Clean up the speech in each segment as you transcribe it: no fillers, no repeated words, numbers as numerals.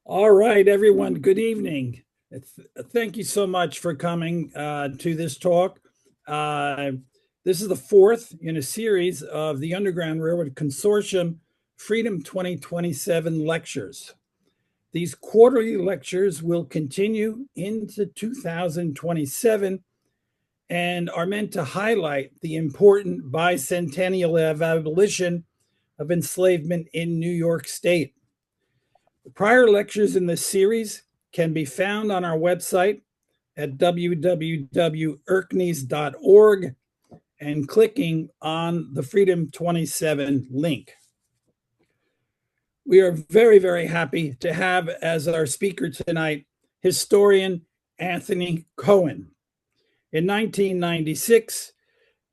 All right, everyone. Good evening. Thank you so much for coming to this talk. Uh, this is the fourth in a series of the Underground Railroad Consortium Freedom 2027 lectures. These quarterly lectures will continue into 2027 and are meant to highlight the important bicentennial of abolition of enslavement in New York State. The prior lectures in this series can be found on our website at www.erkneys.org and clicking on the Freedom 27 link. We are very, very happy to have as our speaker tonight historian Anthony Cohen. In 1996,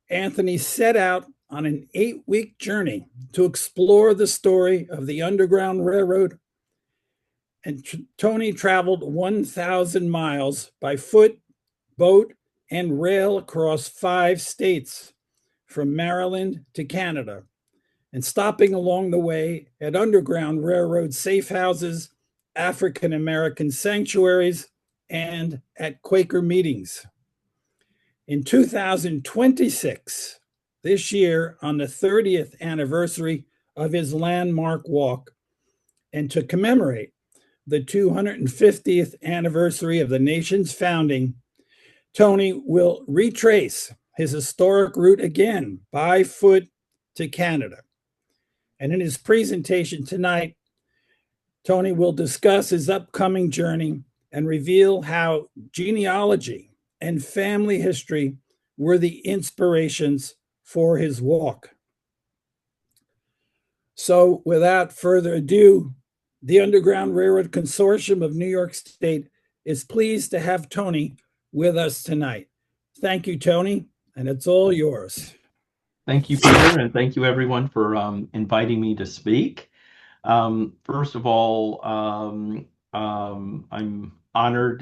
Anthony set out on an 8-week journey to explore the story of the Underground Railroad, and Tony traveled 1,000 miles by foot, boat, and rail across 5 states, from Maryland to Canada, and stopping along the way at Underground Railroad safehouses, African American sanctuaries, and at Quaker meetings. In 2026, this year, on the 30th anniversary of his landmark walk, and to commemorate the 250th anniversary of the nation's founding, Tony will retrace his historic route again by foot to Canada. And in his presentation tonight, Tony will discuss his upcoming journey and reveal how genealogy and family history were the inspirations for his walk. So, without further ado, the Underground Railroad Consortium of New York State is pleased to have Tony with us tonight. Thank you, Tony, and it's all yours. Thank you, Peter, and thank you everyone for inviting me to speak. First of all, I'm honored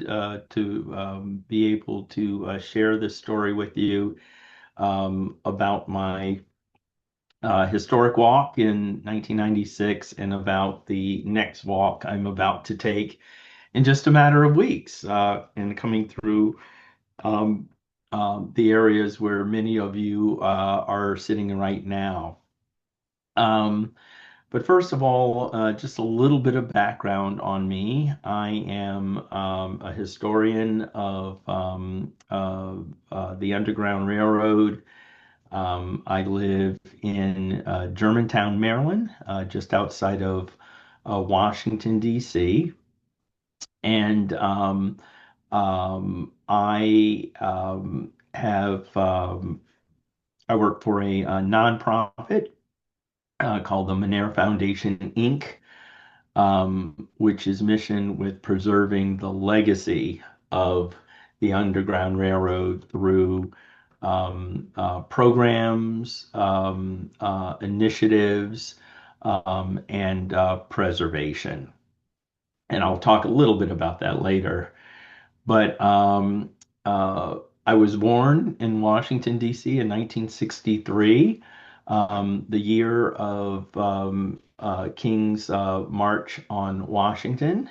to be able to share this story with you about my historic walk in 1996 and about the next walk I'm about to take in just a matter of weeks and coming through the areas where many of you are sitting right now. But first of all, just a little bit of background on me. I am a historian of the Underground Railroad. I live in Germantown, Maryland, just outside of Washington, D.C. And I I work for a nonprofit called the Manera Foundation, Inc., which is mission with preserving the legacy of the Underground Railroad through programs, initiatives, and preservation. And I'll talk a little bit about that later. But I was born in Washington, D.C. in 1963, the year of King's March on Washington,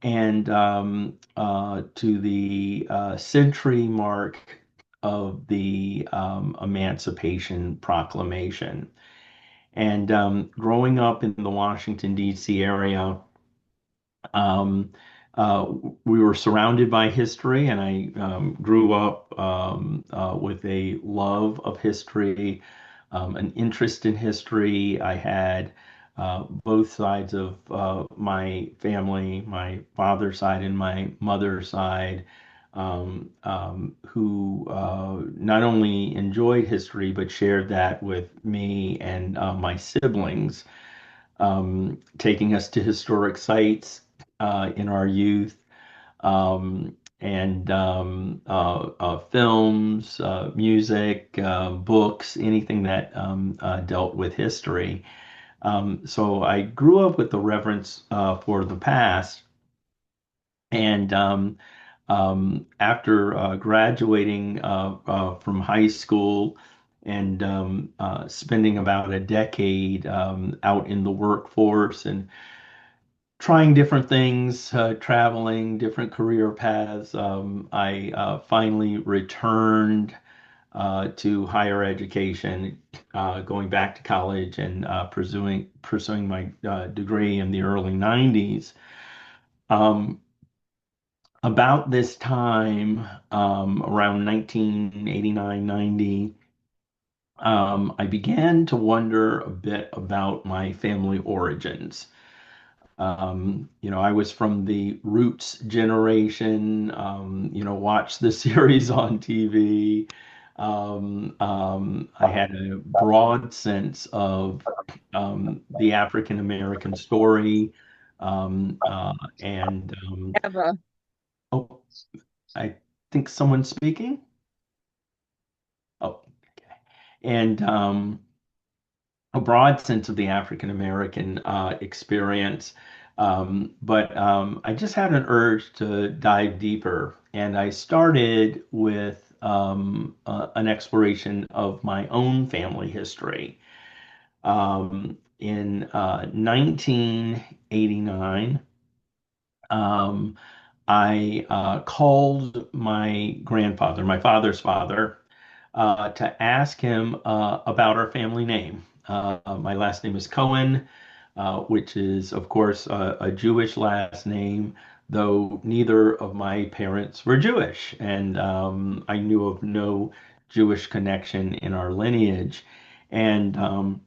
and to the century mark of the Emancipation Proclamation. And growing up in the Washington, D.C. area, um, we were surrounded by history, and I grew up with a love of history, an interest in history. I had both sides of my family, my father's side and my mother's side, who not only enjoyed history but shared that with me and my siblings, taking us to historic sites in our youth, and films, music, books, anything that dealt with history. So I grew up with the reverence for the past. And after graduating from high school and spending about a decade out in the workforce and trying different things, traveling different career paths. I finally returned to higher education, going back to college and pursuing my degree in the early 90s. Um, about this time, around 1989, 90, I began to wonder a bit about my family origins. I was from the Roots generation, watched the series on TV. I had a broad sense of the African American story. Um, uh, and Eva. oh, I think someone's speaking. Oh, okay. And a broad sense of the African American experience. But I just had an urge to dive deeper, and I started with an exploration of my own family history. In 1989, um, I called my grandfather, my father's father, to ask him about our family name. My last name is Cohen, which is, of course, a Jewish last name, though neither of my parents were Jewish, and I knew of no Jewish connection in our lineage. And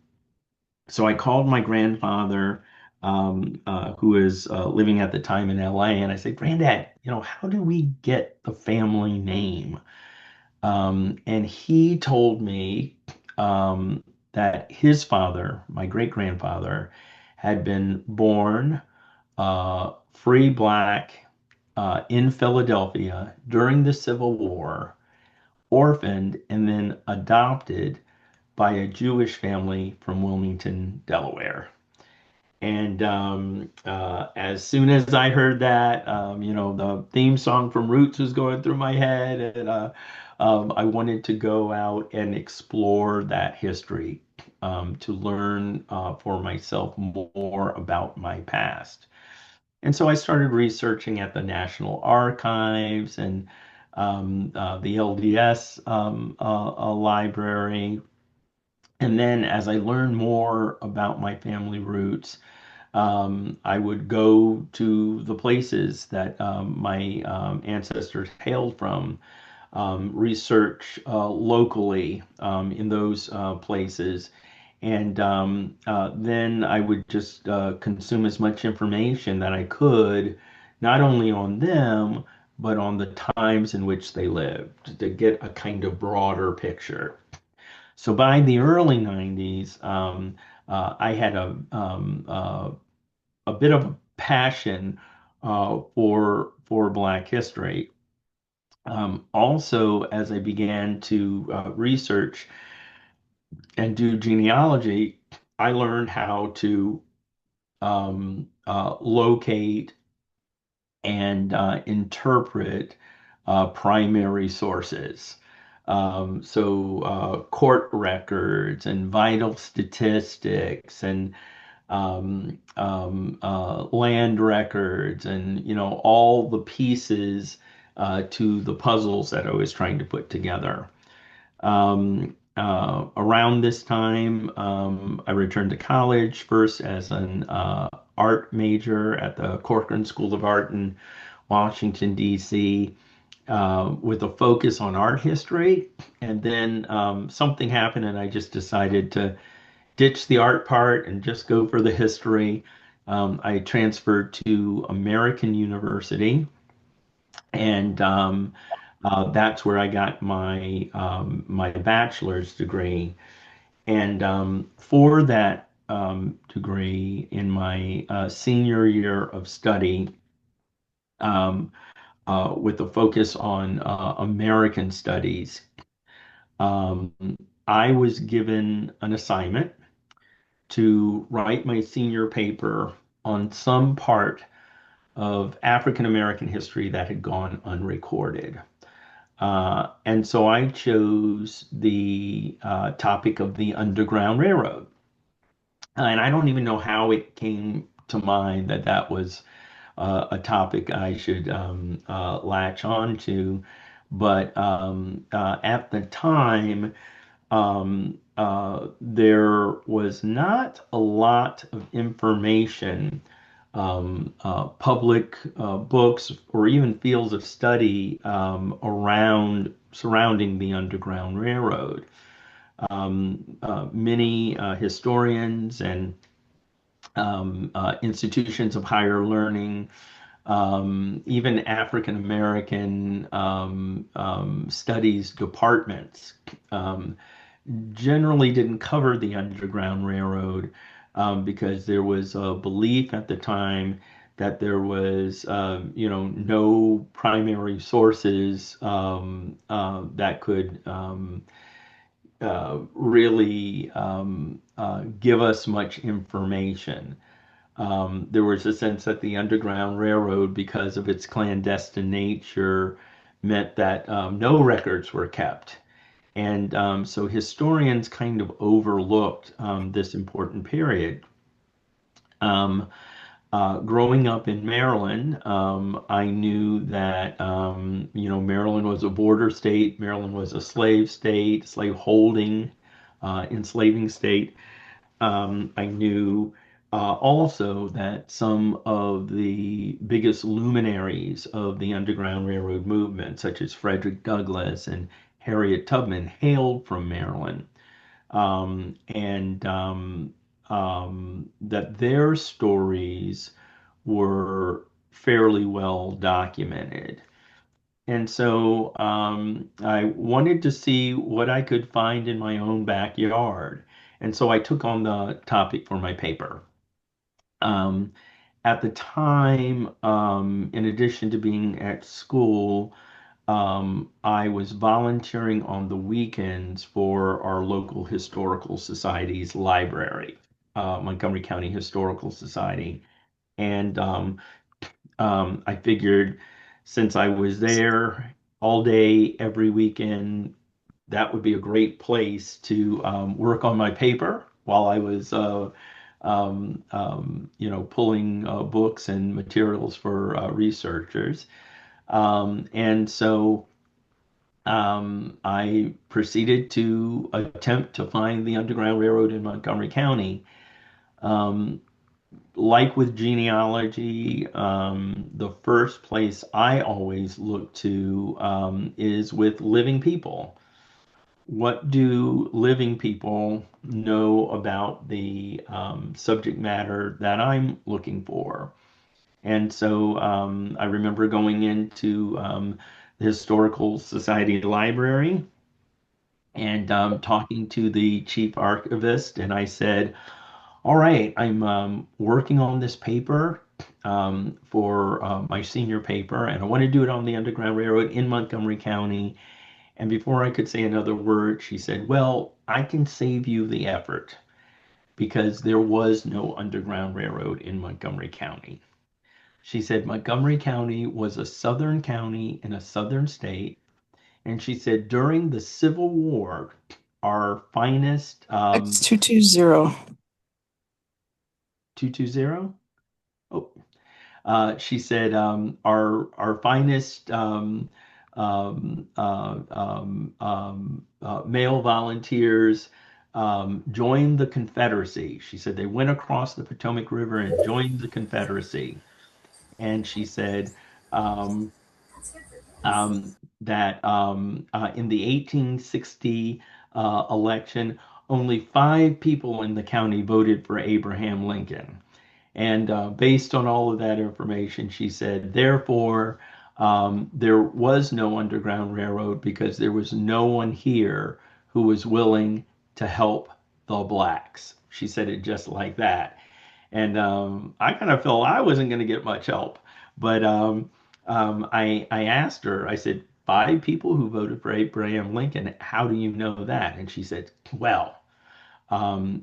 so I called my grandfather, who was living at the time in LA, and I said, Granddad, how do we get the family name? And he told me that his father, my great grandfather, had been born free black in Philadelphia during the Civil War, orphaned, and then adopted by a Jewish family from Wilmington, Delaware. And as soon as I heard that, the theme song from Roots was going through my head, and I wanted to go out and explore that history to learn for myself more about my past. And so I started researching at the National Archives and the LDS library. And then as I learned more about my family roots, I would go to the places that my ancestors hailed from, research locally in those places, and then I would just consume as much information that I could, not only on them, but on the times in which they lived, to get a kind of broader picture. So by the early 90s, I had a bit of a passion for Black history. Also, as I began to research and do genealogy, I learned how to locate and interpret primary sources. Court records and vital statistics and land records and all the pieces to the puzzles that I was trying to put together. Around this time, I returned to college first as an art major at the Corcoran School of Art in Washington, D.C., with a focus on art history. And then something happened, and I just decided to ditch the art part and just go for the history. I transferred to American University, and that's where I got my bachelor's degree. And for that degree, in my senior year of study, um, with a focus on American studies, um, I was given an assignment to write my senior paper on some part of African American history that had gone unrecorded. And so I chose the topic of the Underground Railroad. And I don't even know how it came to mind that that was a topic I should latch on to. But at the time, there was not a lot of information, public books, or even fields of study around surrounding the Underground Railroad. Many historians and institutions of higher learning, even African American studies departments, um, generally didn't cover the Underground Railroad because there was a belief at the time that there was, no primary sources that could really give us much information. There was a sense that the Underground Railroad, because of its clandestine nature, meant that no records were kept. And so historians kind of overlooked this important period. Um, Growing up in Maryland, I knew that Maryland was a border state. Maryland was a slave state, slave holding, enslaving state. I knew also that some of the biggest luminaries of the Underground Railroad movement, such as Frederick Douglass and Harriet Tubman, hailed from Maryland, and that their stories were fairly well documented. And so I wanted to see what I could find in my own backyard. And so I took on the topic for my paper. Um, at the time, in addition to being at school, I was volunteering on the weekends for our local historical society's library, Montgomery County Historical Society. And I figured since I was there all day, every weekend, that would be a great place to work on my paper while I was, pulling books and materials for researchers. And so I proceeded to attempt to find the Underground Railroad in Montgomery County. Um, like with genealogy, the first place I always look to is with living people. What do living people know about the subject matter that I'm looking for? And so I remember going into the Historical Society Library and talking to the chief archivist, and I said, all right, I'm working on this paper for my senior paper, and I want to do it on the Underground Railroad in Montgomery County. And before I could say another word, she said, well, I can save you the effort because there was no Underground Railroad in Montgomery County. She said Montgomery County was a southern county in a southern state. And she said during the Civil War, our finest It's 220. 220. Oh, she said, our finest male volunteers joined the Confederacy. She said they went across the Potomac River and joined the Confederacy. And she said um, that in the 1860 election, only 5 people in the county voted for Abraham Lincoln. And based on all of that information, she said, therefore, there was no Underground Railroad because there was no one here who was willing to help the blacks. She said it just like that. And I kind of felt I wasn't going to get much help. But I asked her, I said, 5 people who voted for Abraham Lincoln, how do you know that? And she said, well,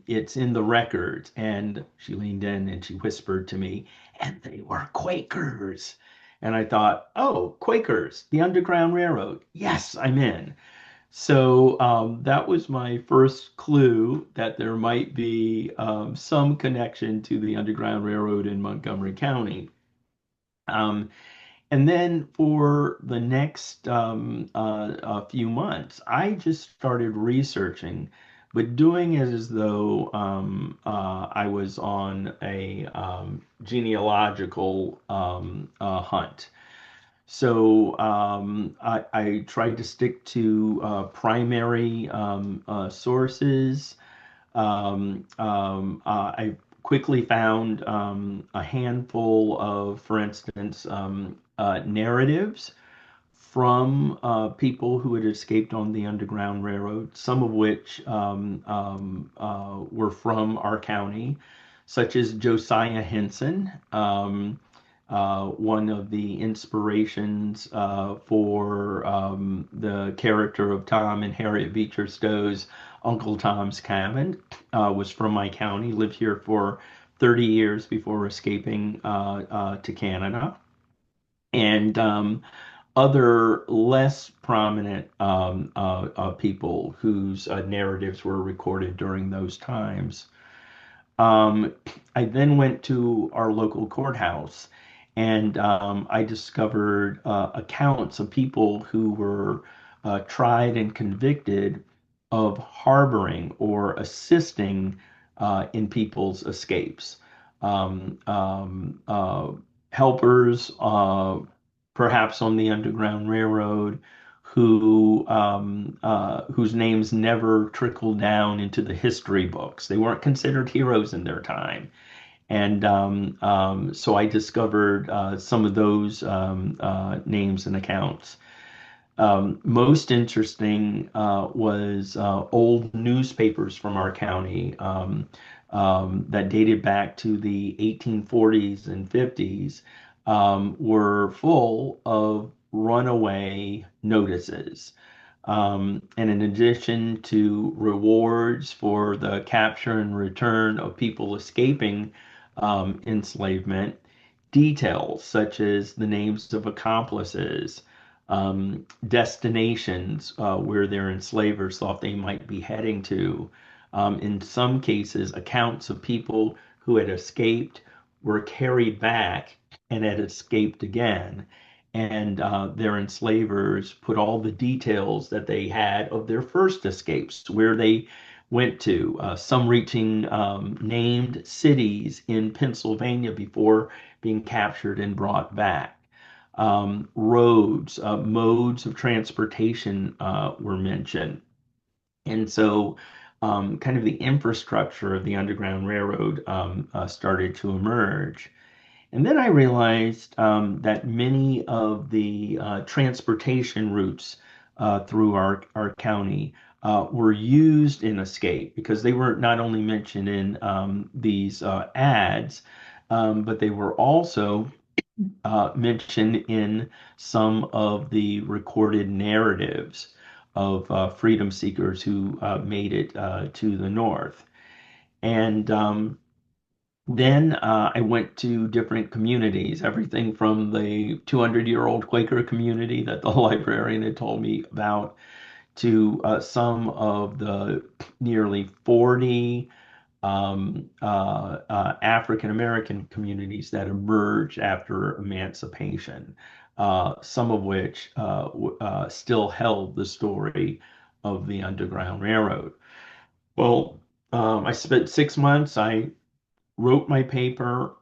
it's in the records. And she leaned in and she whispered to me, and they were Quakers. And I thought, oh, Quakers, the Underground Railroad. Yes, I'm in. So that was my first clue that there might be some connection to the Underground Railroad in Montgomery County. Um, and then for the next few months, I just started researching, but doing it as though I was on a genealogical hunt. So I tried to stick to primary sources. I quickly found a handful of, for instance, narratives from people who had escaped on the Underground Railroad, some of which were from our county, such as Josiah Henson, one of the inspirations for the character of Tom and Harriet Beecher Stowe's Uncle Tom's Cabin, was from my county, lived here for 30 years before escaping to Canada. And other less prominent people whose narratives were recorded during those times. Um, I then went to our local courthouse and I discovered accounts of people who were tried and convicted of harboring or assisting in people's escapes. Um, um, uh, Helpers, perhaps on the Underground Railroad, whose names never trickled down into the history books. They weren't considered heroes in their time. And so I discovered some of those names and accounts. Most interesting was old newspapers from our county that dated back to the 1840s and 50s, were full of runaway notices. And in addition to rewards for the capture and return of people escaping enslavement, details such as the names of accomplices, destinations where their enslavers thought they might be heading to. In some cases, accounts of people who had escaped, were carried back, and had escaped again. And their enslavers put all the details that they had of their first escapes, where they went to, some reaching named cities in Pennsylvania before being captured and brought back. Roads, modes of transportation were mentioned. And so, kind of the infrastructure of the Underground Railroad started to emerge. And then I realized that many of the transportation routes through our county were used in escape because they were not only mentioned in these ads, but they were also mentioned in some of the recorded narratives of freedom seekers who made it to the North. And then I went to different communities, everything from the 200-year-old Quaker community that the librarian had told me about to some of the nearly 40 African American communities that emerged after emancipation, some of which still held the story of the Underground Railroad. Well, I spent 6 months. I wrote my paper.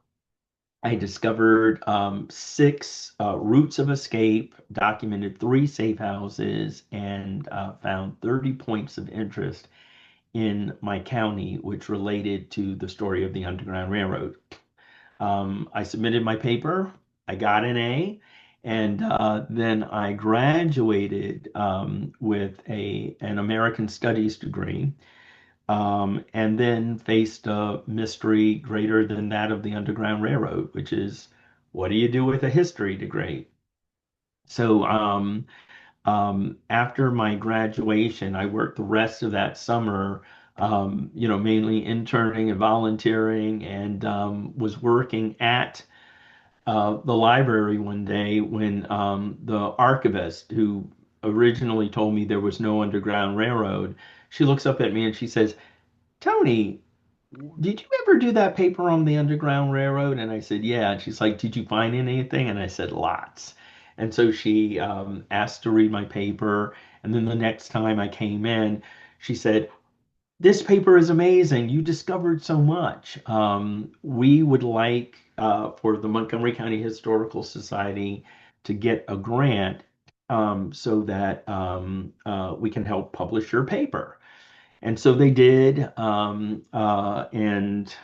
I discovered six routes of escape, documented three safe houses, and found 30 points of interest in my county, which related to the story of the Underground Railroad. I submitted my paper, I got an A, and then I graduated with an American Studies degree, and then faced a mystery greater than that of the Underground Railroad, which is what do you do with a history degree? So after my graduation, I worked the rest of that summer, mainly interning and volunteering, and was working at the library one day when the archivist who originally told me there was no Underground Railroad, she looks up at me and she says, Tony, did you ever do that paper on the Underground Railroad? And I said, yeah. And she's like, did you find anything? And I said, lots. And so she asked to read my paper. And then the next time I came in, she said, this paper is amazing. You discovered so much. We would like for the Montgomery County Historical Society to get a grant so that we can help publish your paper. And so they did. And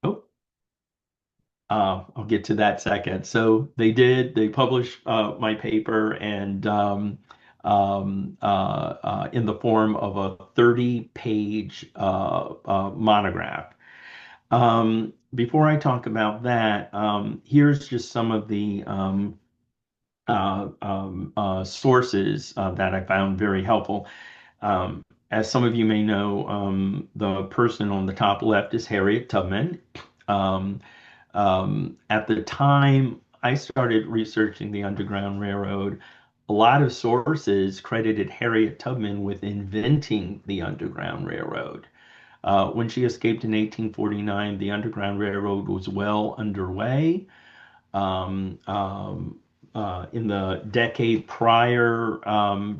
oh, I'll get to that second. So they did. They published my paper and in the form of a 30-page monograph. Before I talk about that, here's just some of the sources that I found very helpful. As some of you may know, the person on the top left is Harriet Tubman. Um, at the time I started researching the Underground Railroad, a lot of sources credited Harriet Tubman with inventing the Underground Railroad. When she escaped in 1849, the Underground Railroad was well underway. Um, um, in the decade prior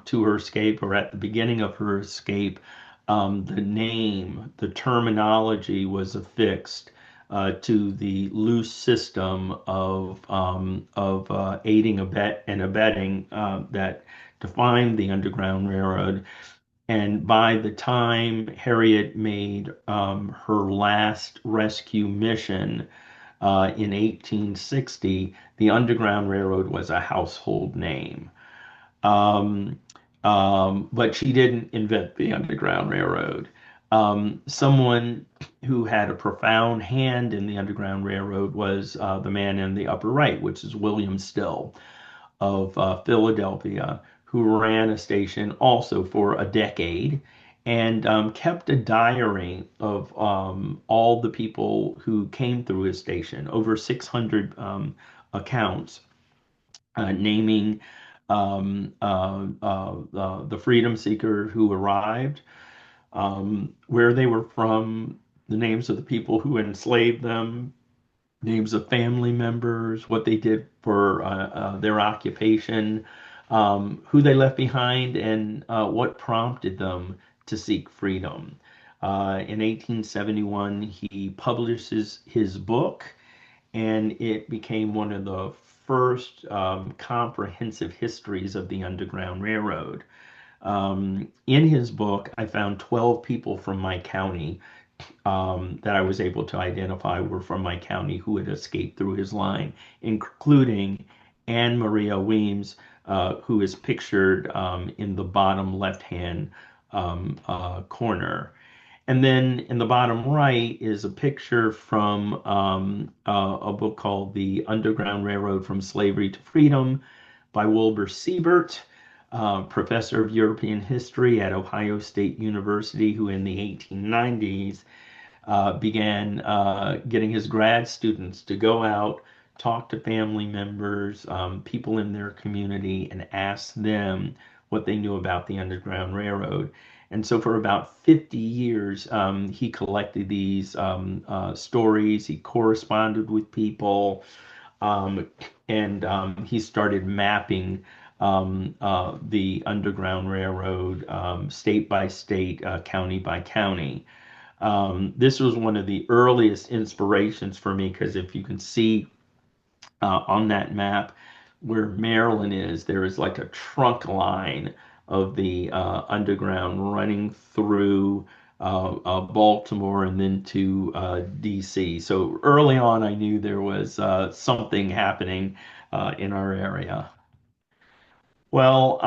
to her escape, or at the beginning of her escape, the name, the terminology was affixed to the loose system of aiding and abetting that defined the Underground Railroad. And by the time Harriet made her last rescue mission in 1860, the Underground Railroad was a household name. Um, but she didn't invent the Underground Railroad. Someone who had a profound hand in the Underground Railroad was the man in the upper right, which is William Still of Philadelphia, who ran a station also for a decade and kept a diary of all the people who came through his station, over 600 accounts, naming the freedom seeker who arrived, where they were from, the names of the people who enslaved them, names of family members, what they did for their occupation, who they left behind, and what prompted them to seek freedom. In 1871, he publishes his book, and it became one of the first comprehensive histories of the Underground Railroad. In his book, I found 12 people from my county that I was able to identify were from my county who had escaped through his line, including Anne Maria Weems, who is pictured in the bottom left-hand corner. And then in the bottom right is a picture from a book called The Underground Railroad from Slavery to Freedom by Wilbur Siebert, professor of European history at Ohio State University, who in the 1890s began getting his grad students to go out, talk to family members, people in their community, and ask them what they knew about the Underground Railroad. And so for about 50 years, he collected these stories. He corresponded with people, um, and he started mapping the Underground Railroad state by state, county by county. This was one of the earliest inspirations for me because if you can see on that map where Maryland is, there is like a trunk line of the underground running through Baltimore and then to DC. So early on, I knew there was something happening in our area. Well,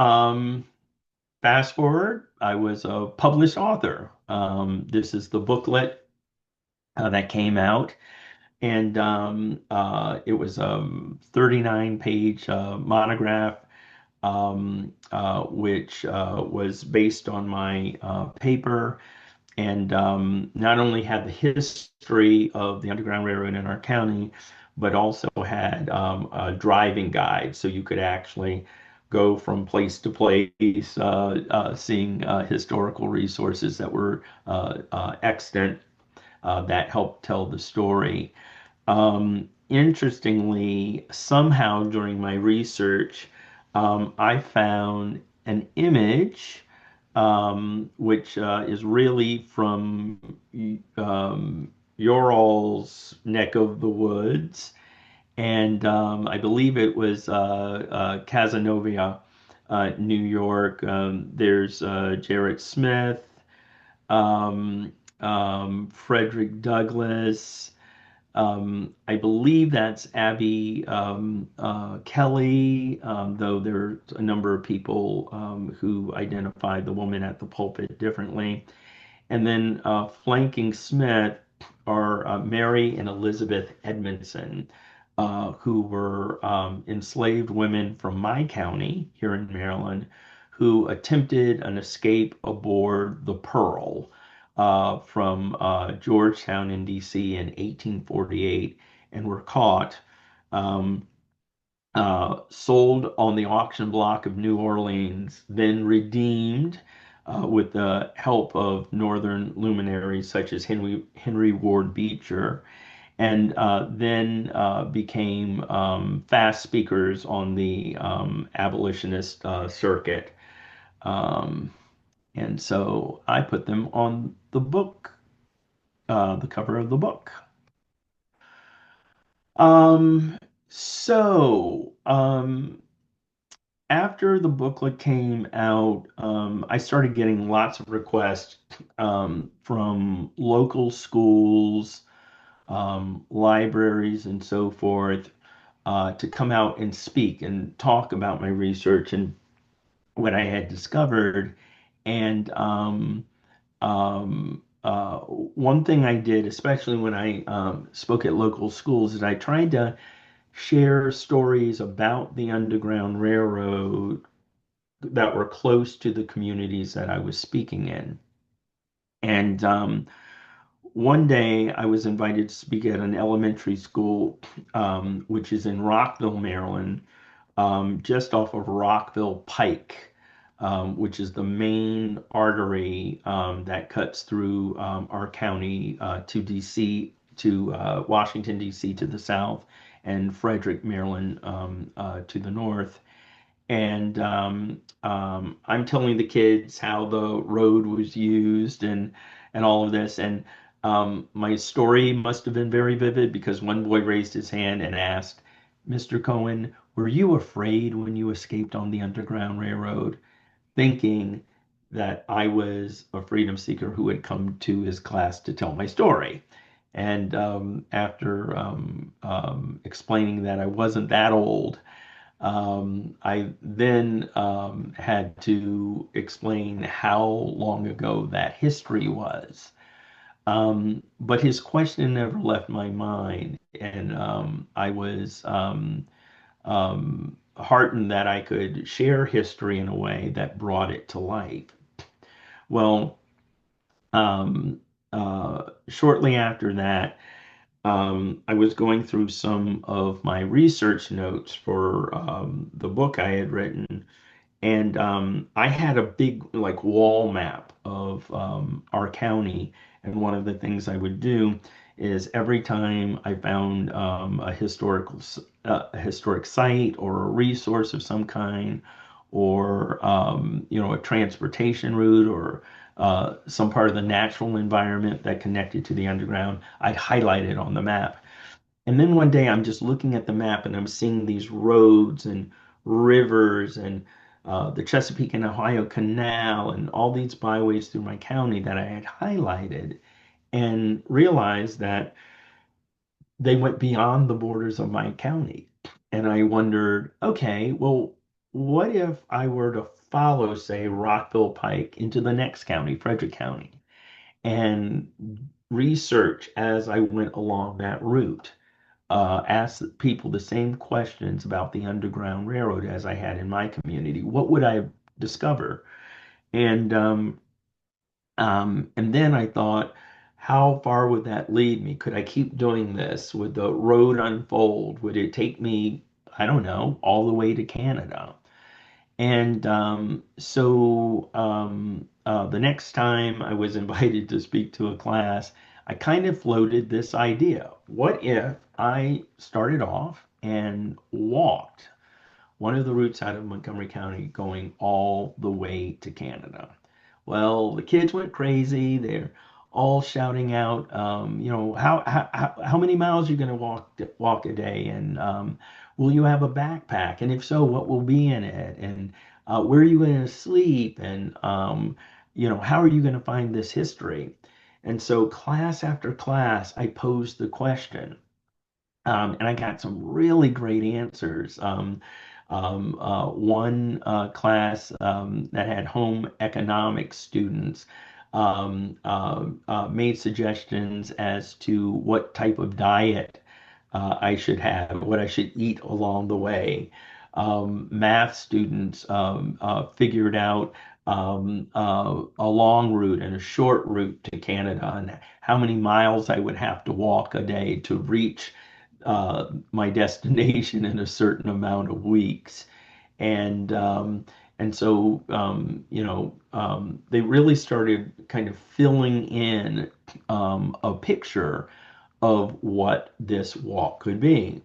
fast forward, I was a published author. This is the booklet that came out. And it was a 39-page monograph, which was based on my paper and not only had the history of the Underground Railroad in our county, but also had driving guides, so you could actually go from place to place, seeing historical resources that were extant that helped tell the story. Interestingly, somehow during my research, I found an image which is really from Ural's neck of the woods, and I believe it was Cazenovia, New York. There's Jarrett Smith, um, Frederick Douglass. I believe that's Abby Kelly, though there's a number of people who identify the woman at the pulpit differently. And then flanking Smith are Mary and Elizabeth Edmondson, who were enslaved women from my county here in Maryland who attempted an escape aboard the Pearl from Georgetown in DC in 1848 and were caught. Um, Sold on the auction block of New Orleans, then redeemed with the help of Northern luminaries such as Henry Ward Beecher, and then became fast speakers on the abolitionist circuit. Um, and so I put them on the book, the cover of the book. Um, so, after the booklet came out, I started getting lots of requests from local schools, libraries, and so forth to come out and speak and talk about my research and what I had discovered. And one thing I did, especially when I spoke at local schools, is I tried to share stories about the Underground Railroad that were close to the communities that I was speaking in. And one day I was invited to speak at an elementary school, which is in Rockville, Maryland, just off of Rockville Pike, which is the main artery that cuts through our county to DC, to Washington, DC to the south, and Frederick, Maryland to the north. And I'm telling the kids how the road was used and all of this. And my story must have been very vivid because one boy raised his hand and asked, "Mr. Cohen, were you afraid when you escaped on the Underground Railroad?" Thinking that I was a freedom seeker who had come to his class to tell my story. And after explaining that I wasn't that old, I then had to explain how long ago that history was. But his question never left my mind, and I was heartened that I could share history in a way that brought it to life. Well, shortly after that, I was going through some of my research notes for the book I had written, and I had a big like wall map of our county. And one of the things I would do is every time I found a historic site or a resource of some kind, or a transportation route or some part of the natural environment that connected to the underground, I'd highlight it on the map. And then one day I'm just looking at the map and I'm seeing these roads and rivers and the Chesapeake and Ohio Canal and all these byways through my county that I had highlighted, and realized that they went beyond the borders of my county. And I wondered, okay, well, what if I were to follow, say, Rockville Pike into the next county, Frederick County, and research as I went along that route? Ask people the same questions about the Underground Railroad as I had in my community. What would I discover? And and then I thought, how far would that lead me? Could I keep doing this? Would the road unfold? Would it take me, I don't know, all the way to Canada? And the next time I was invited to speak to a class, I kind of floated this idea. What if I started off and walked one of the routes out of Montgomery County going all the way to Canada? Well, the kids went crazy. They're all shouting out, how many miles are you going to walk a day? And will you have a backpack? And if so, what will be in it? And where are you going to sleep? And how are you going to find this history? And so, class after class, I posed the question. And I got some really great answers. One class that had home economics students made suggestions as to what type of diet I should have, what I should eat along the way. Math students figured out a long route and a short route to Canada and how many miles I would have to walk a day to reach my destination in a certain amount of weeks. And they really started kind of filling in a picture of what this walk could be.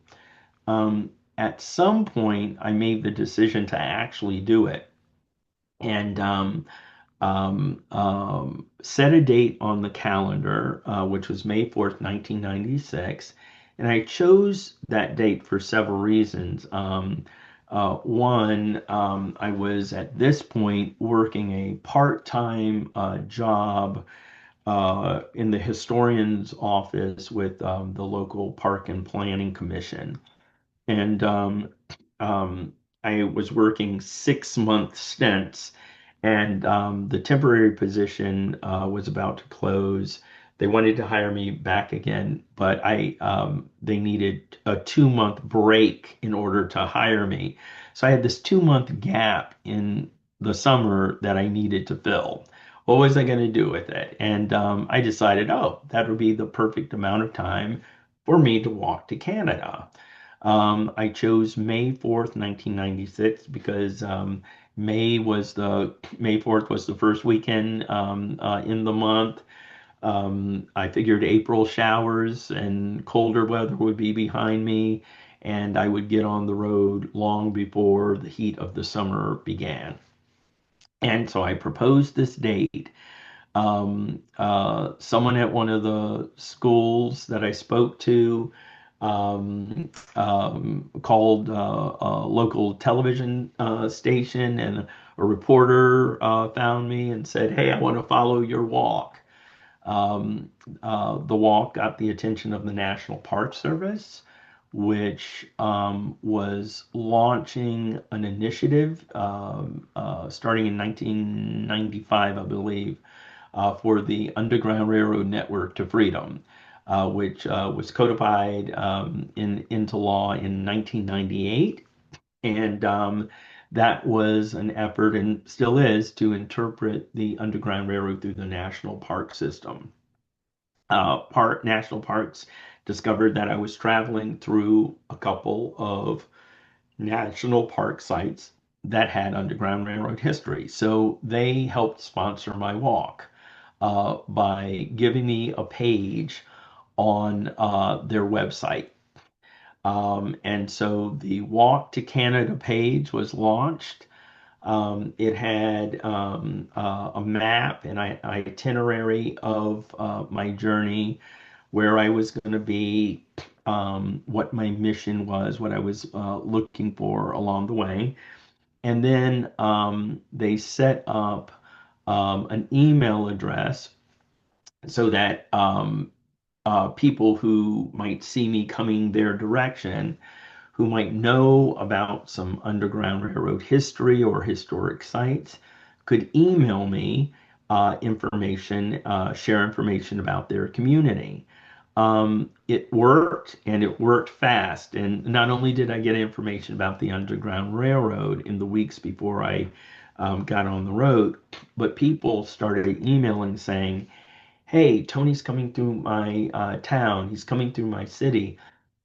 At some point, I made the decision to actually do it. And set a date on the calendar, which was May 4th, 1996. And I chose that date for several reasons. One, I was at this point working a part-time job in the historian's office with the local Park and Planning Commission. And I was working 6-month stints, and the temporary position was about to close. They wanted to hire me back again, but they needed a 2-month break in order to hire me. So I had this 2-month gap in the summer that I needed to fill. What was I going to do with it? And I decided, oh, that would be the perfect amount of time for me to walk to Canada. I chose May 4th, 1996 because May 4th was the first weekend in the month. I figured April showers and colder weather would be behind me, and I would get on the road long before the heat of the summer began. And so I proposed this date. Someone at one of the schools that I spoke to called a local television station, and a reporter found me and said, "Hey, I want to follow your walk." The walk got the attention of the National Park Service, which was launching an initiative starting in 1995, I believe, for the Underground Railroad Network to Freedom, which was codified into law in 1998. And that was an effort, and still is, to interpret the Underground Railroad through the national park system. National parks discovered that I was traveling through a couple of national park sites that had Underground Railroad history. So they helped sponsor my walk by giving me a page on their website. And so the Walk to Canada page was launched. It had a map and itinerary of my journey, where I was going to be, what my mission was, what I was looking for along the way. And then they set up an email address so that people who might see me coming their direction, who might know about some Underground Railroad history or historic sites, could email me share information about their community. It worked, and it worked fast. And not only did I get information about the Underground Railroad in the weeks before I got on the road, but people started emailing saying, hey, Tony's coming through my town, he's coming through my city.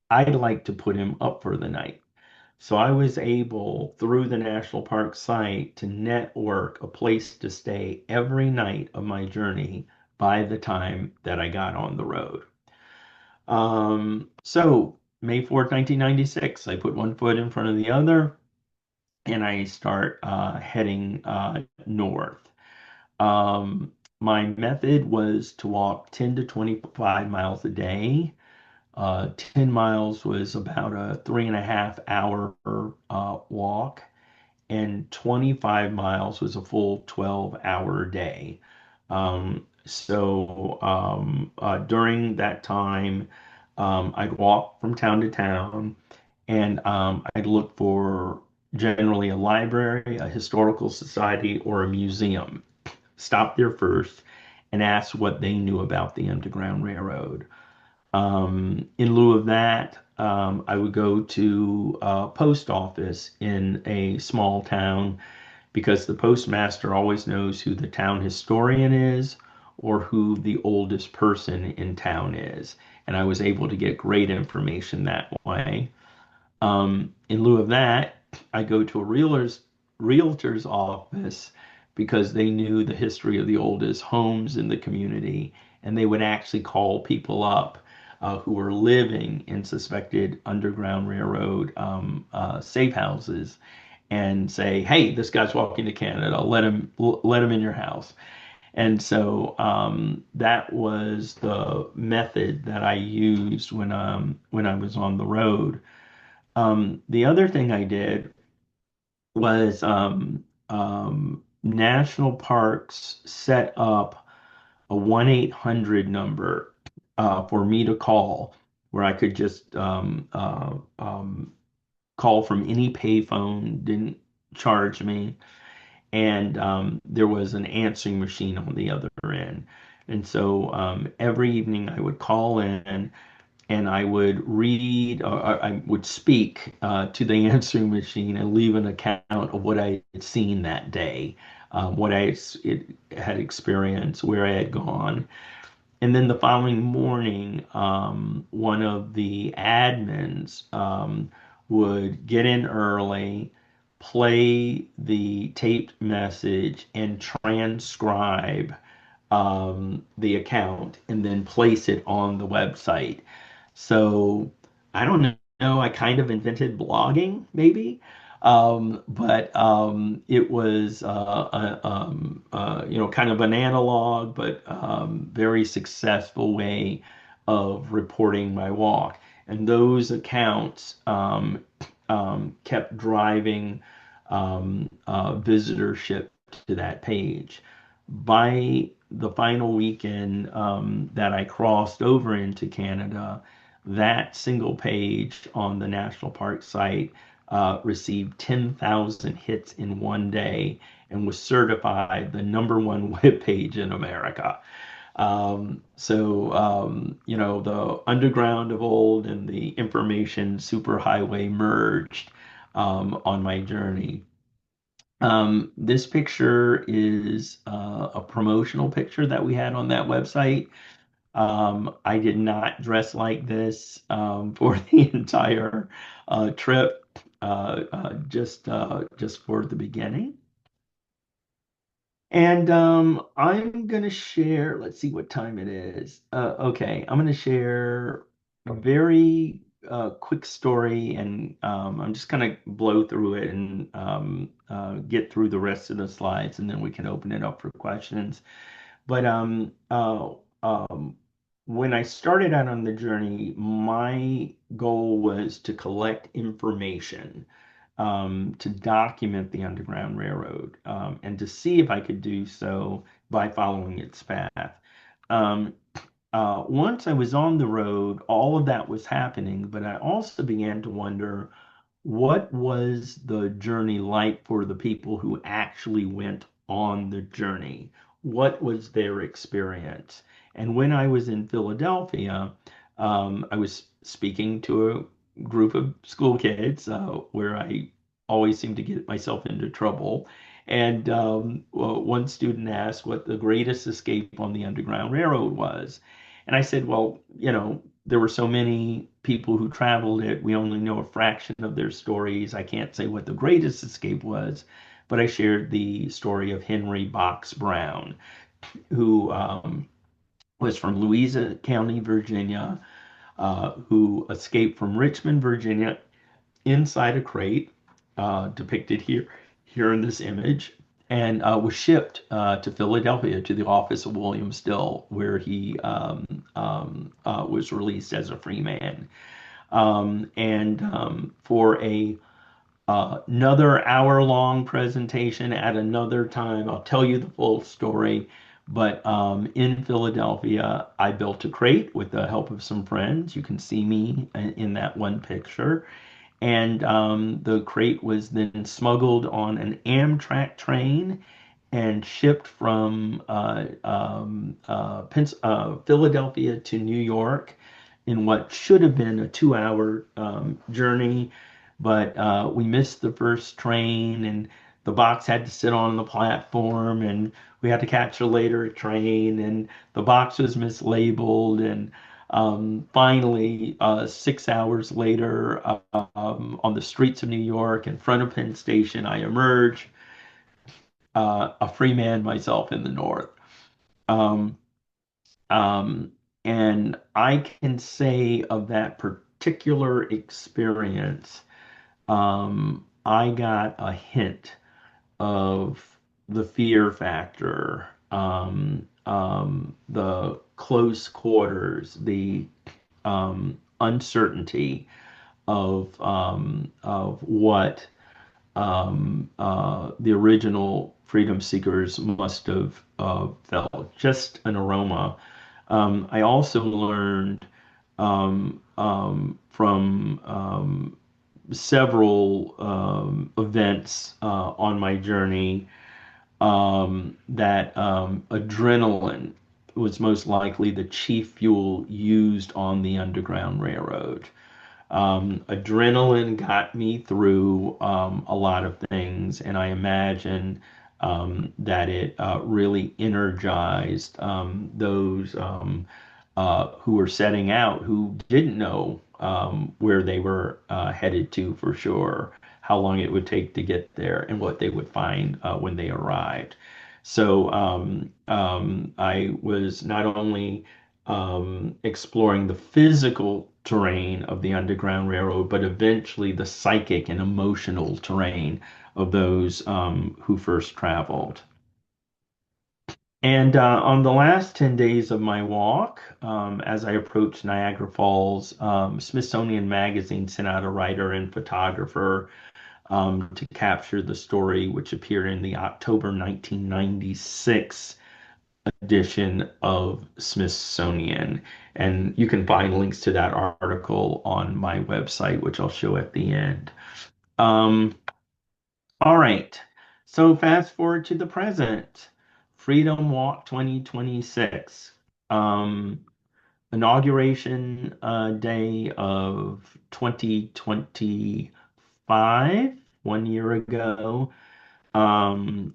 I'd like to put him up for the night. So I was able, through the national park site, to network a place to stay every night of my journey by the time that I got on the road. So May 4th, 1996, I put one foot in front of the other and I start heading north. Um, my method was to walk 10 to 25 miles a day. 10 miles was about a 3.5 hour walk, and 25 miles was a full 12-hour day. During that time, I'd walk from town to town, and I'd look for generally a library, a historical society, or a museum. Stop there first and ask what they knew about the Underground Railroad. In lieu of that, I would go to a post office in a small town because the postmaster always knows who the town historian is or who the oldest person in town is. And I was able to get great information that way. In lieu of that, I go to a realtor's office because they knew the history of the oldest homes in the community, and they would actually call people up who were living in suspected Underground Railroad safe houses and say, "Hey, this guy's walking to Canada. Let him in your house." And so that was the method that I used when I was on the road. The other thing I did was national parks set up a 1-800 number for me to call where I could just call from any payphone, didn't charge me. And there was an answering machine on the other end. And so every evening I would call in and I would read, or I would speak to the answering machine and leave an account of what I had seen that day, what had experienced, where I had gone. And then the following morning, one of the admins would get in early, play the taped message, and transcribe the account, and then place it on the website. So I don't know. I kind of invented blogging, maybe. But it was, kind of an analog, but very successful way of reporting my walk. And those accounts kept driving visitorship to that page. By the final weekend that I crossed over into Canada, that single page on the national park site received 10,000 hits in one day and was certified the number one web page in America. The underground of old and the information superhighway merged on my journey. This picture is a promotional picture that we had on that website. I did not dress like this for the entire trip, just for the beginning. And I'm going to share, let's see what time it is. Okay, I'm going to share a very quick story, and I'm just going to blow through it and get through the rest of the slides, and then we can open it up for questions. But when I started out on the journey, my goal was to collect information, to document the Underground Railroad, and to see if I could do so by following its path. Um, Once I was on the road, all of that was happening, but I also began to wonder what was the journey like for the people who actually went on the journey? What was their experience? And when I was in Philadelphia, I was speaking to a group of school kids where I always seem to get myself into trouble. And well, one student asked what the greatest escape on the Underground Railroad was. And I said, well, there were so many people who traveled it. We only know a fraction of their stories. I can't say what the greatest escape was, but I shared the story of Henry Box Brown, who was from Louisa County, Virginia, who escaped from Richmond, Virginia, inside a crate, depicted here in this image, and was shipped to Philadelphia to the office of William Still, where he was released as a free man. And for another hour-long presentation at another time, I'll tell you the full story. But in Philadelphia, I built a crate with the help of some friends. You can see me in that one picture. And the crate was then smuggled on an Amtrak train and shipped from Philadelphia to New York in what should have been a 2-hour journey. But we missed the first train, and the box had to sit on the platform, and we had to catch a later train, and the box was mislabeled. And finally, 6 hours later, on the streets of New York in front of Penn Station, I emerge, a free man myself in the North. Um, um, and I can say of that particular experience, I got a hint of the fear factor, the close quarters, the uncertainty of what the original freedom seekers must have felt. Just an aroma. I also learned from several events on my journey that adrenaline was most likely the chief fuel used on the Underground Railroad. Adrenaline got me through a lot of things, and I imagine that it really energized those who were setting out, who didn't know where they were headed to for sure, how long it would take to get there, and what they would find when they arrived. So I was not only exploring the physical terrain of the Underground Railroad, but eventually the psychic and emotional terrain of those who first traveled. And on the last 10 days of my walk, as I approached Niagara Falls, Smithsonian Magazine sent out a writer and photographer to capture the story, which appeared in the October 1996 edition of Smithsonian. And you can find links to that article on my website, which I'll show at the end. All right. So fast forward to the present. Freedom Walk 2026. Inauguration day of 2025, 1 year ago. And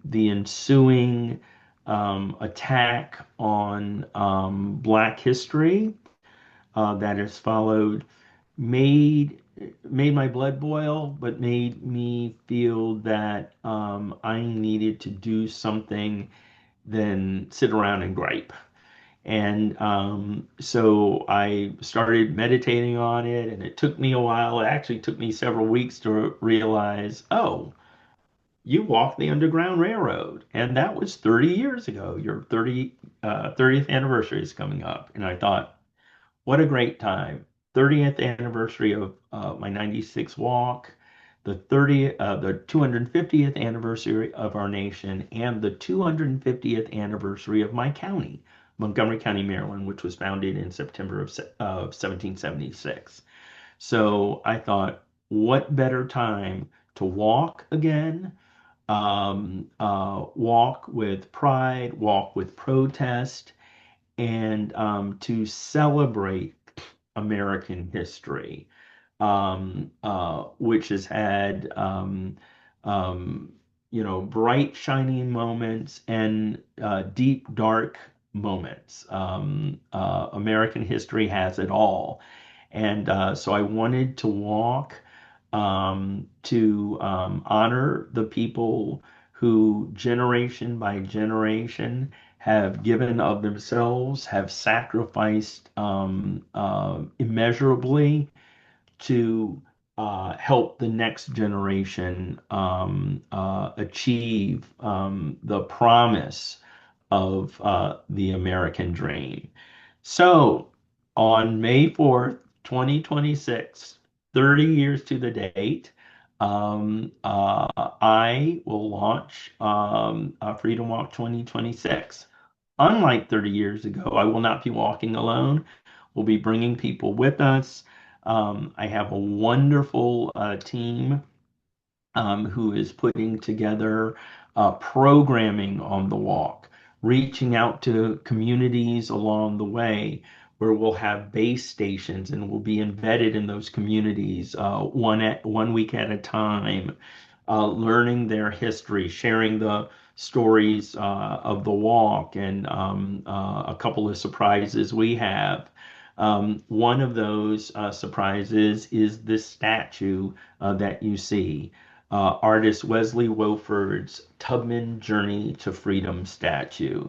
the ensuing attack on Black history that has followed made my blood boil, but made me feel that I needed to do something than sit around and gripe. And so I started meditating on it, and it took me a while. It actually took me several weeks to realize, oh, you walked the Underground Railroad, and that was 30 years ago. Your 30th anniversary is coming up. And I thought, what a great time. 30th anniversary of my 96 walk, the 250th anniversary of our nation, and the 250th anniversary of my county, Montgomery County, Maryland, which was founded in September of 1776. So I thought, what better time to walk again, walk with pride, walk with protest, and to celebrate American history, which has had bright, shining moments and deep, dark moments. American history has it all. And so I wanted to walk to honor the people who, generation by generation, have given of themselves, have sacrificed immeasurably to help the next generation achieve the promise of the American dream. So on May 4th, 2026, 30 years to the date, I will launch Freedom Walk 2026. Unlike 30 years ago, I will not be walking alone. We'll be bringing people with us. I have a wonderful team who is putting together programming on the walk, reaching out to communities along the way where we'll have base stations and we'll be embedded in those communities 1 week at a time, learning their history, sharing the stories of the walk, and a couple of surprises we have. One of those surprises is this statue that you see, artist Wesley Wilford's Tubman Journey to Freedom statue.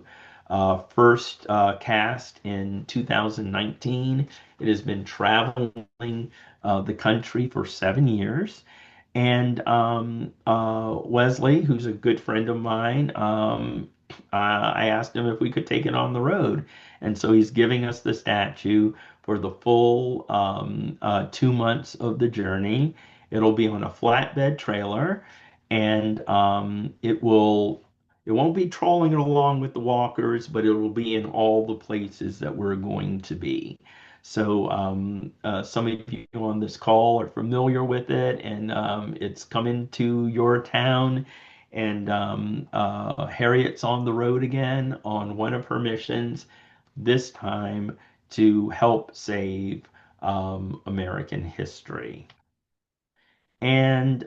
First cast in 2019. It has been traveling the country for 7 years. And Wesley, who's a good friend of mine, I asked him if we could take it on the road. And so he's giving us the statue for the full 2 months of the journey. It'll be on a flatbed trailer, and it won't be trolling along with the walkers, but it will be in all the places that we're going to be. So some of you on this call are familiar with it, and it's coming to your town. And Harriet's on the road again on one of her missions, this time to help save American history. And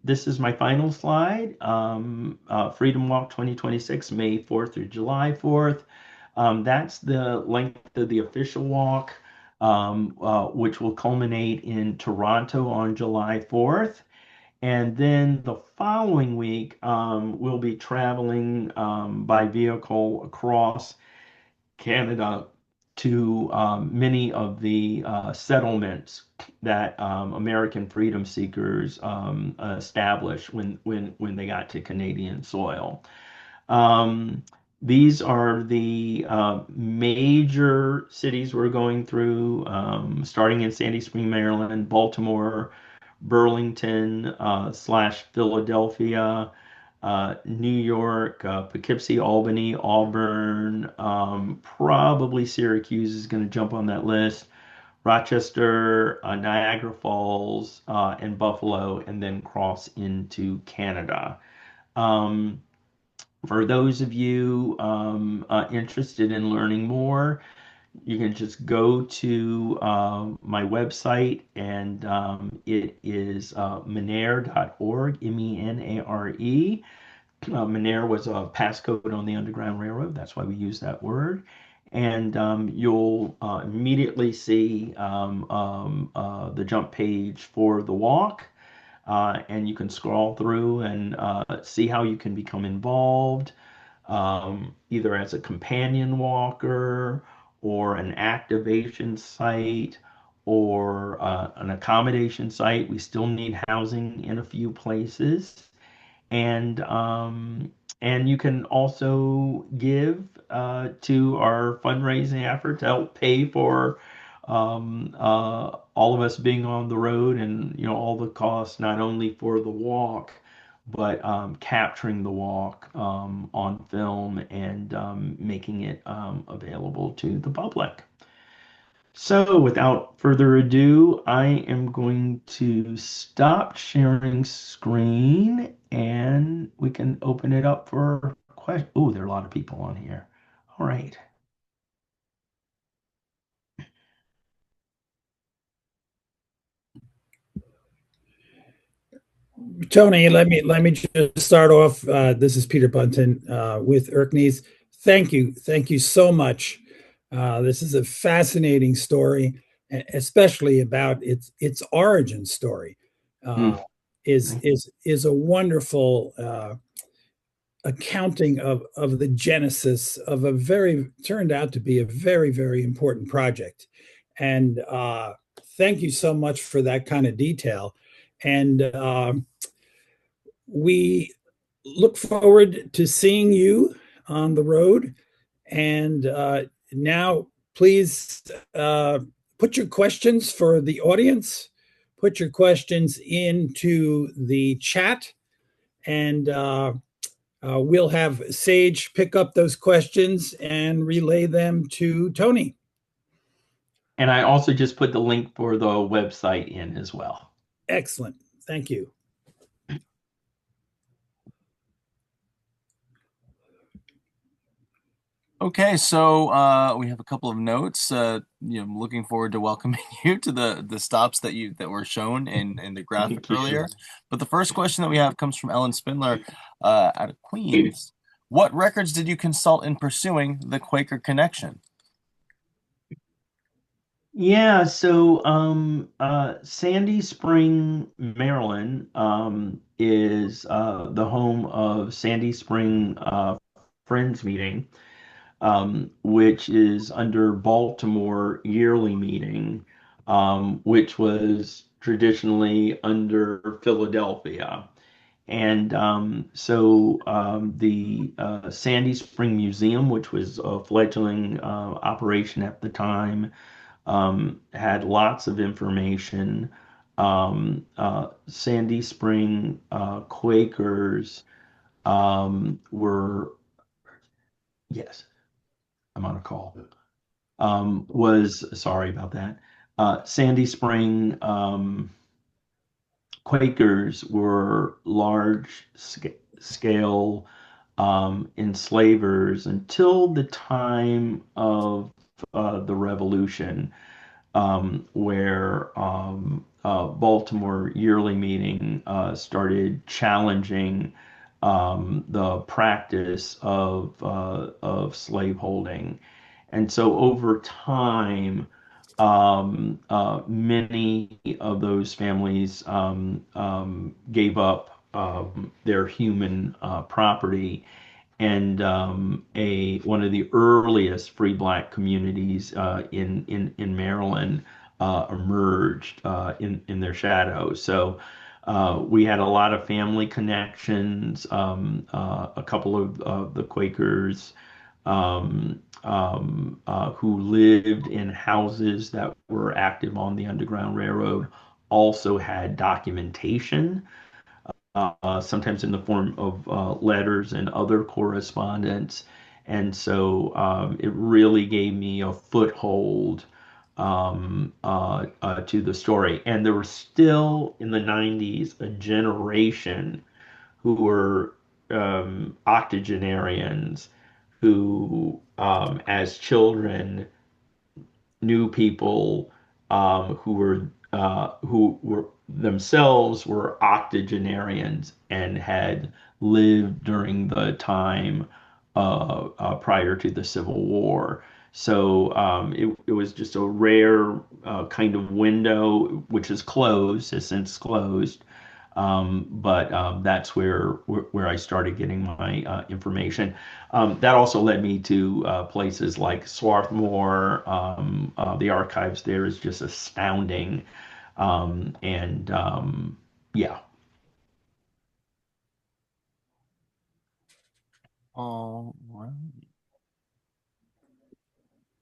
this is my final slide. Freedom Walk 2026, May 4th through July 4th. That's the length of the official walk, which will culminate in Toronto on July 4th. And then the following week, we'll be traveling by vehicle across Canada to many of the settlements that American freedom seekers established when they got to Canadian soil. These are the major cities we're going through, starting in Sandy Spring, Maryland, Baltimore, Burlington slash Philadelphia, New York, Poughkeepsie, Albany, Auburn, probably Syracuse is going to jump on that list, Rochester, Niagara Falls, and Buffalo, and then cross into Canada. For those of you interested in learning more, you can just go to my website, and it is menare.org, Menare. Menare was a passcode on the Underground Railroad. That's why we use that word. And you'll immediately see the jump page for the walk. And you can scroll through and see how you can become involved, either as a companion walker or an activation site or an accommodation site. We still need housing in a few places. And you can also give to our fundraising effort to help pay for all of us being on the road, and all the costs, not only for the walk, but capturing the walk on film and making it available to the public. So without further ado, I am going to stop sharing screen and we can open it up for questions. Oh, there are a lot of people on here. All right. Tony, let me just start off. This is Peter Bunton with Erknees. Thank you so much. This is a fascinating story, especially about its origin story. Uh, Mm. is a wonderful accounting of the genesis of a very turned out to be a very important project. And thank you so much for that kind of detail. And we look forward to seeing you on the road. And now, please put your questions for the audience. Put your questions into the chat, and we'll have Sage pick up those questions and relay them to Tony. And I also just put the link for the website in as well. Excellent. Thank you. Okay, so we have a couple of notes. Looking forward to welcoming you to the stops that were shown in the graphic earlier. But the first question that we have comes from Ellen Spindler out of Queens. What records did you consult in pursuing the Quaker connection? Yeah, so Sandy Spring, Maryland is the home of Sandy Spring Friends Meeting, which is under Baltimore Yearly Meeting, which was traditionally under Philadelphia. And the Sandy Spring Museum, which was a fledgling operation at the time, had lots of information. Sandy Spring Quakers were, yes, I'm on a call. Sorry about that. Sandy Spring Quakers were large scale enslavers until the time of the Revolution, where Baltimore Yearly Meeting started challenging the practice of slaveholding. And so over time, many of those families gave up their human property, and one of the earliest free black communities in Maryland emerged in their shadow. So we had a lot of family connections. A couple of the Quakers who lived in houses that were active on the Underground Railroad also had documentation, sometimes in the form of letters and other correspondence. And so it really gave me a foothold to the story. And there were still in the 90s a generation who were octogenarians who, as children, knew people who were themselves were octogenarians and had lived during the time prior to the Civil War. So it was just a rare kind of window, which is closed, has since closed. But that's where I started getting my information. That also led me to places like Swarthmore. The archives there is just astounding. Yeah. All right.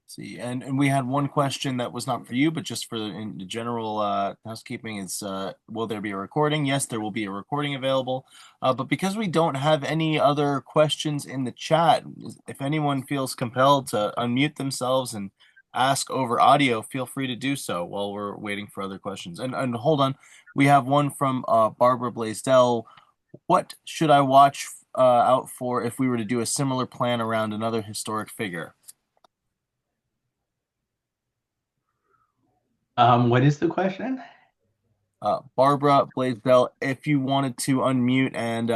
See, and we had one question that was not for you, but just for in general housekeeping. Is will there be a recording? Yes, there will be a recording available. But because we don't have any other questions in the chat, if anyone feels compelled to unmute themselves and ask over audio, feel free to do so while we're waiting for other questions. And hold on, we have one from Barbara Blaisdell. What should I watch out for if we were to do a similar plan around another historic figure? What is the question? Barbara Blaisdell, if you wanted to unmute and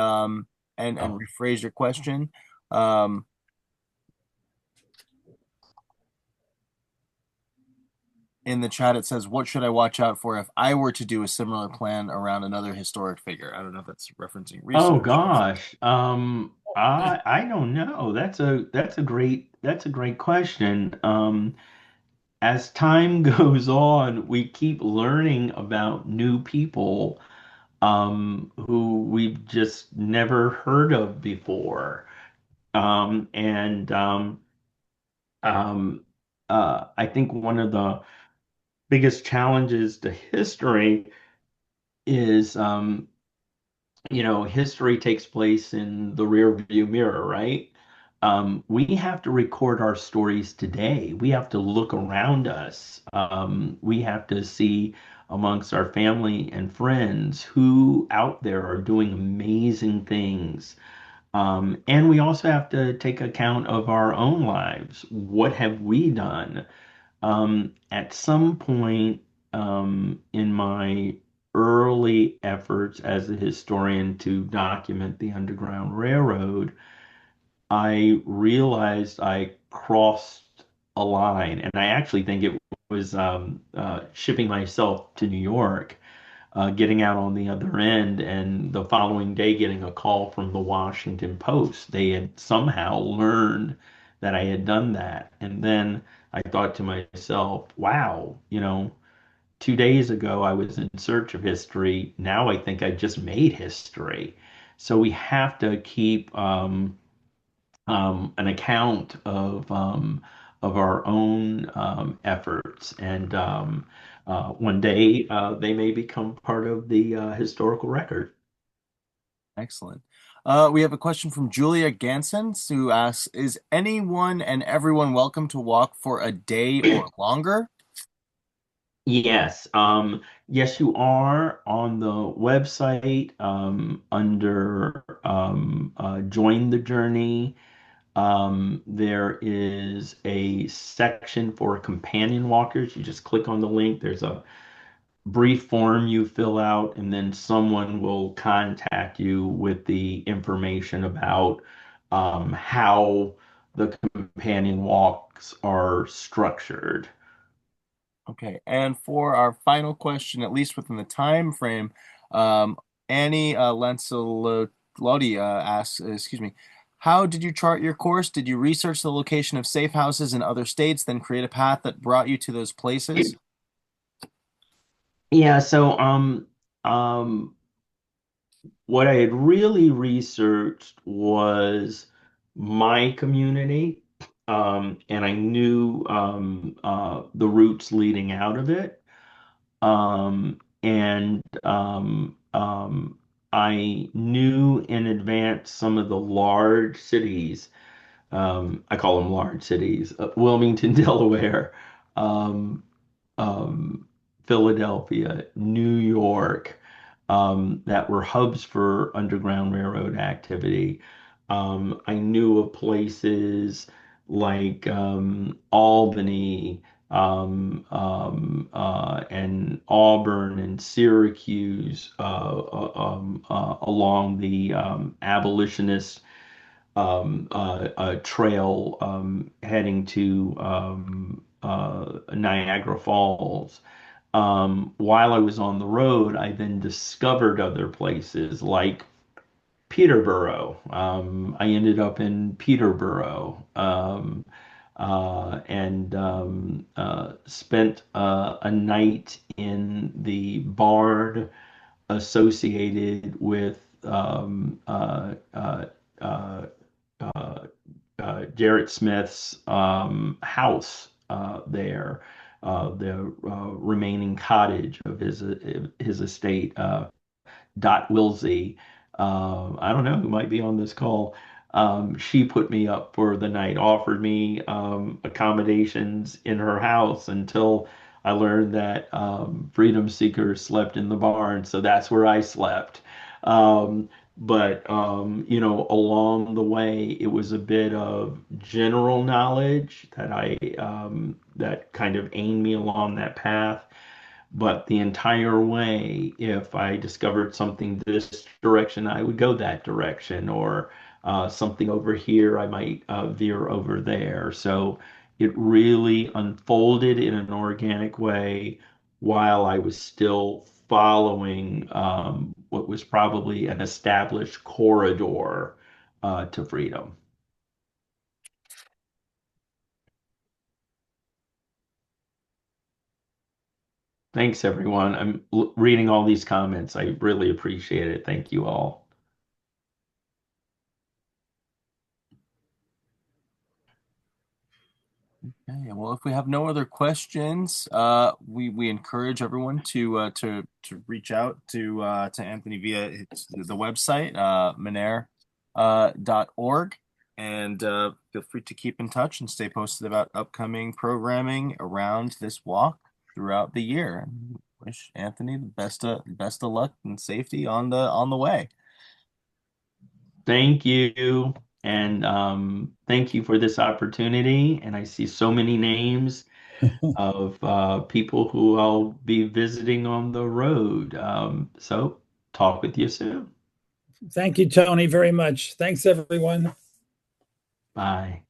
rephrase your question. In the chat, it says, "What should I watch out for if I were to do a similar plan around another historic figure?" I don't know if that's referencing Oh research. gosh. I don't know. That's a great question. As time goes on, we keep learning about new people who we've just never heard of before. And um, I think one of the biggest challenges to history is history takes place in the rear view mirror, right? We have to record our stories today. We have to look around us. We have to see amongst our family and friends who out there are doing amazing things. And we also have to take account of our own lives. What have we done? At some point in my early efforts as a historian to document the Underground Railroad, I realized I crossed a line, and I actually think it was shipping myself to New York, getting out on the other end, and the following day getting a call from the Washington Post. They had somehow learned that I had done that. And then I thought to myself, wow, 2 days ago I was in search of history. Now I think I just made history. So we have to keep an account of our own efforts, and one day they may become part of the historical record. Excellent. We have a question from Julia Ganson, who asks, "Is anyone and everyone welcome to walk for a day or longer?" Yes, yes, you are on the website under Join the Journey. There is a section for companion walkers. You just click on the link. There's a brief form you fill out, and then someone will contact you with the information about how the companion walks are structured. Okay, and for our final question, at least within the time frame, Annie Lancelotti asks, excuse me, "How did you chart your course? Did you research the location of safe houses in other states, then create a path that brought you to those places?" Yeah, so um, what I had really researched was my community, and I knew the routes leading out of it. And I knew in advance some of the large cities. I call them large cities, Wilmington, Delaware, um, um, Philadelphia, New York, that were hubs for Underground Railroad activity. I knew of places like Albany, and Auburn and Syracuse, along the abolitionist trail heading to Niagara Falls. While I was on the road, I then discovered other places like Peterborough. I ended up in Peterborough, and spent a night in the barn associated with uh, uh, Jarrett Smith's house there, the remaining cottage of his estate. Dot Wilsey, I don't know who might be on this call. She put me up for the night, offered me accommodations in her house until I learned that freedom seekers slept in the barn, so that's where I slept. Um, but along the way, it was a bit of general knowledge that I that kind of aimed me along that path. But the entire way, if I discovered something this direction, I would go that direction, or something over here, I might veer over there. So it really unfolded in an organic way while I was still following what was probably an established corridor to freedom. Thanks, everyone. I'm reading all these comments. I really appreciate it. Thank you all. Okay, well, if we have no other questions, we encourage everyone to reach out to Anthony via the website mener.org, and feel free to keep in touch and stay posted about upcoming programming around this walk throughout the year. Wish Anthony the best of luck and safety on the way. Thank you. And thank you for this opportunity. And I see so many names of people who I'll be visiting on the road. So talk with you soon. Thank you, Tony, very much. Thanks, everyone. Bye.